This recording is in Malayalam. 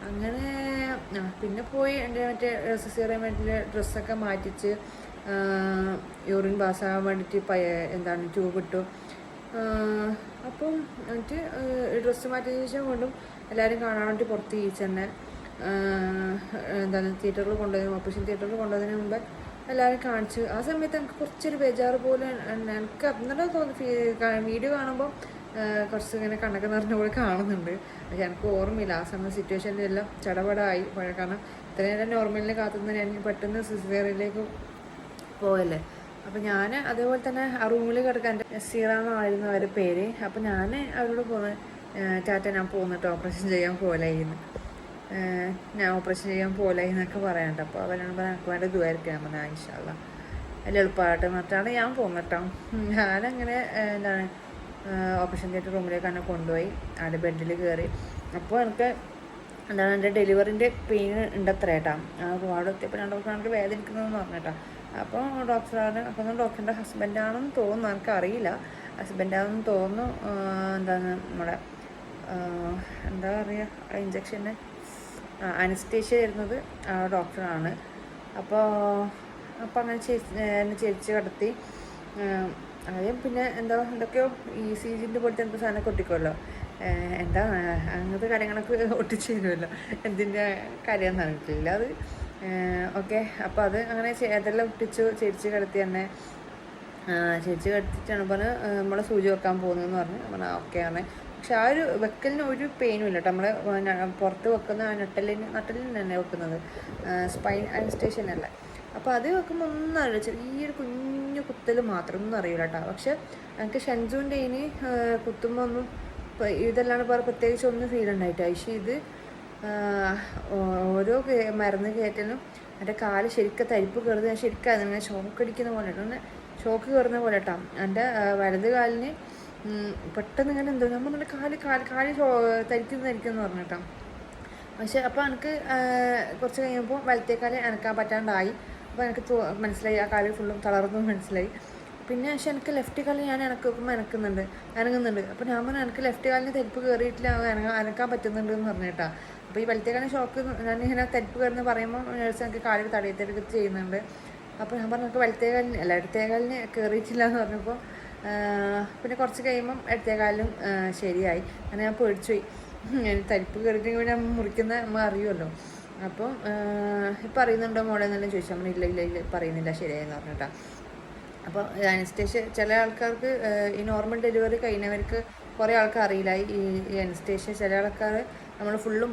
അങ്ങനെ പിന്നെ പോയി എൻ്റെ മറ്റേ സിസേറിയൻ വേണ്ടിയിട്ട് ഡ്രസ്സൊക്കെ മാറ്റിച്ച് യൂറിൻ പാസ്സാകാൻ വേണ്ടിയിട്ട് എന്താണ് ട്യൂബ് ഇട്ടു. അപ്പം എന്നിട്ട് ഡ്രസ്സ് മാറ്റിയതിന് ശേഷം വീണ്ടും എല്ലാവരും കാണാൻ വേണ്ടി പുറത്ത് തന്നെ എന്താണ് തിയേറ്ററിൽ കൊണ്ടുപോയി, ഓപ്പറേഷൻ തിയേറ്ററിൽ കൊണ്ടുപോയതിന് മുമ്പ് എല്ലാവരും കാണിച്ചു. ആ സമയത്ത് എനിക്ക് കുറച്ചൊരു ബേജാറ് പോലെ എനിക്ക് അന്നേരം തോന്നി, വീഡിയോ കാണുമ്പോൾ കുറച്ച് ഇങ്ങനെ കണ്ണൊക്കെ നിറഞ്ഞ പോലെ കാണുന്നുണ്ട്. പക്ഷെ എനിക്ക് ഓർമ്മയില്ല ആ സമയം സിറ്റുവേഷനിലെല്ലാം ചടപടായി. കാരണം ഇത്രയും നേരം നോർമലിനെ കാത്തുനിന്ന് ഞാൻ പെട്ടെന്ന് സിസേറിയനിലേക്ക് പോയല്ലേ. അപ്പം ഞാൻ അതേപോലെ തന്നെ ആ റൂമിൽ കിടക്കാൻ, എൻ്റെ നസീറ എന്നായിരുന്നു അവരുടെ പേര്. അപ്പം ഞാൻ അവരോട് പോകുന്നത്, ടാറ്റ ഞാൻ പോകുന്നിട്ട് ഓപ്പറേഷൻ ചെയ്യാൻ പോലായിരുന്നു, ഞാൻ ഓപ്പറേഷൻ ചെയ്യാൻ പോലായി എന്നൊക്കെ പറയാനുണ്ട്. അപ്പോൾ അവരോട് പറഞ്ഞാൽ എനിക്ക് വേണ്ട ദുആയിരിക്കും. ഞാൻ പറഞ്ഞാൽ ഇൻഷാ അല്ലാ എല്ലാം എളുപ്പമായിട്ട് എന്നിട്ടാണ് ഞാൻ പോകുന്നിട്ടോ. ഞാനങ്ങനെ എന്താണ് ഓപ്പറേഷൻ തിയേറ്റർ റൂമിലേക്ക് തന്നെ കൊണ്ടുപോയി. അവിടെ ബെഡിൽ കയറി. അപ്പോൾ എനിക്ക് എന്താണ് എൻ്റെ ഡെലിവറിൻ്റെ പെയിൻ ഉണ്ടത്ര കേട്ടോ. അവിടെ എത്തിയപ്പോൾ ഞാൻ ഡോക്ടറാണെങ്കിൽ വേദനിക്കുന്നതെന്ന് പറഞ്ഞേട്ടാ. അപ്പോൾ ഡോക്ടറാണ്, അപ്പോൾ ഡോക്ടറിൻ്റെ ഹസ്ബൻഡാണെന്ന് തോന്നുന്നു, എനിക്കറിയില്ല, ഹസ്ബൻഡാണെന്ന് തോന്നുന്നു. എന്താണ് നമ്മുടെ എന്താ പറയുക, ഇഞ്ചക്ഷന് അനസ്തേഷ്യ തരുന്നത് ഡോക്ടറാണ്. അപ്പോൾ അങ്ങനെ എന്നെ ചെരിച്ച് കിടത്തി. ആദ്യം പിന്നെ എന്തൊക്കെയോ ECGൻ്റെ പോലത്തെ എന്തോ സാധനം ഒട്ടിക്കുമല്ലോ, എന്താ അങ്ങനത്തെ കാര്യങ്ങളൊക്കെ ഒട്ടിച്ച് തരുമല്ലോ, എന്തിൻ്റെ കാര്യമെന്ന് അറിയിട്ടില്ല അത്. ഓക്കെ, അപ്പോൾ അത് അങ്ങനെ അതെല്ലാം ഒട്ടിച്ചു ചെരിച്ച് കിടത്തി തന്നെ. ചെരിച്ച് കിടത്തിയിട്ടാണ് പറഞ്ഞ് നമ്മളെ സൂചി വെക്കാൻ പോകുന്നതെന്ന് പറഞ്ഞ് പറഞ്ഞാൽ ഓക്കെ ആണ്. പക്ഷെ ആ ഒരു വെക്കലിന് ഒരു പെയിനും ഇല്ല കേട്ടോ. നമ്മൾ പുറത്ത് വെക്കുന്ന നട്ടലിന് തന്നെ വെക്കുന്നത്, സ്പൈൻ അനസ്തേഷ്യനല്ല. അപ്പോൾ അത് വെക്കുമ്പോൾ ഒന്നും അറിയില്ല, ചെറിയൊരു കുഞ്ഞു കുത്തൽ മാത്രം, ഒന്നും അറിയില്ല കേട്ടോ. പക്ഷെ എനിക്ക് ഷെൻസൂൻ്റെ ഇനി കുത്തുമ്പോൾ ഒന്നും ഇതെല്ലാം വേറെ പ്രത്യേകിച്ച് ഒന്നും ഫീൽ ഉണ്ടായിട്ട്. പക്ഷേ ഇത് ഓരോ മരുന്ന് കയറ്റലും എൻ്റെ കാല് ശരിക്കും തരിപ്പ് കയറുന്നത്, ഞാൻ ശരിക്കും അതിങ്ങനെ ഷോക്ക് അടിക്കുന്ന പോലെ കേട്ടോ, ഷോക്ക് കയറുന്ന പോലെ കേട്ടോ. എൻ്റെ വലത് കാലിന് പെട്ടെന്ന് ഇങ്ങനെ എന്തോ നമ്മൾ കാല് തരിക്കുന്നു പറഞ്ഞു കേട്ടോ. പക്ഷെ അപ്പോൾ എനിക്ക് കുറച്ച് കഴിയുമ്പോൾ വലത്തേക്കാല് അനക്കാൻ പറ്റാണ്ടായി. അപ്പോൾ എനിക്ക് മനസ്സിലായി ആ കാല് ഫുള്ളും തളർന്നു മനസ്സിലായി. പിന്നെ പക്ഷെ എനിക്ക് ലെഫ്റ്റ് കാലിൽ ഞാൻ അനങ്ങുന്നുണ്ട്. അപ്പോൾ ഞാൻ പറഞ്ഞു എനിക്ക് ലെഫ്റ്റ് കാലിന് തരിപ്പ് കയറിയിട്ടില്ല, അനക്കാൻ പറ്റുന്നുണ്ട് എന്ന് പറഞ്ഞു കേട്ടോ. അപ്പോൾ ഈ വലത്തെ കാലിന് ഷോക്ക്, ഞാനിങ്ങനെ തരിപ്പ് കയറുന്ന പറയുമ്പോൾ നേഴ്സ് എനിക്ക് കാലിൽ തടയത്തെടുത്ത് ചെയ്യുന്നുണ്ട്. അപ്പോൾ ഞാൻ പറഞ്ഞു എനിക്ക് വലത്തെ കാലിന് അല്ല ഇടത്തെ കാലിന് കയറിയിട്ടില്ല എന്ന് പറഞ്ഞപ്പോൾ പിന്നെ കുറച്ച് കഴിയുമ്പം ഇടത്തെ കാലിലും ശരിയായി. അങ്ങനെ ഞാൻ പേടിച്ചു പോയി, തരിപ്പ് കയറിയിട്ടെങ്കിൽ ഞാൻ മുറിക്കുന്ന നമ്മൾ അറിയുമല്ലോ. അപ്പം ഇപ്പം അറിയുന്നുണ്ടോ മോളെ എന്നെല്ലാം ചോദിച്ചു. നമ്മൾ ഇല്ല പറയുന്നില്ല ശരിയായെന്ന് പറഞ്ഞിട്ടാ. അപ്പോൾ അനസ്തേഷ്യ ചില ആൾക്കാർക്ക് ഈ നോർമൽ ഡെലിവറി കഴിഞ്ഞവർക്ക് കുറേ ആൾക്ക് അറിയില്ല ഈ അനസ്തേഷ്യ. ചില ആൾക്കാർ നമ്മൾ ഫുള്ളും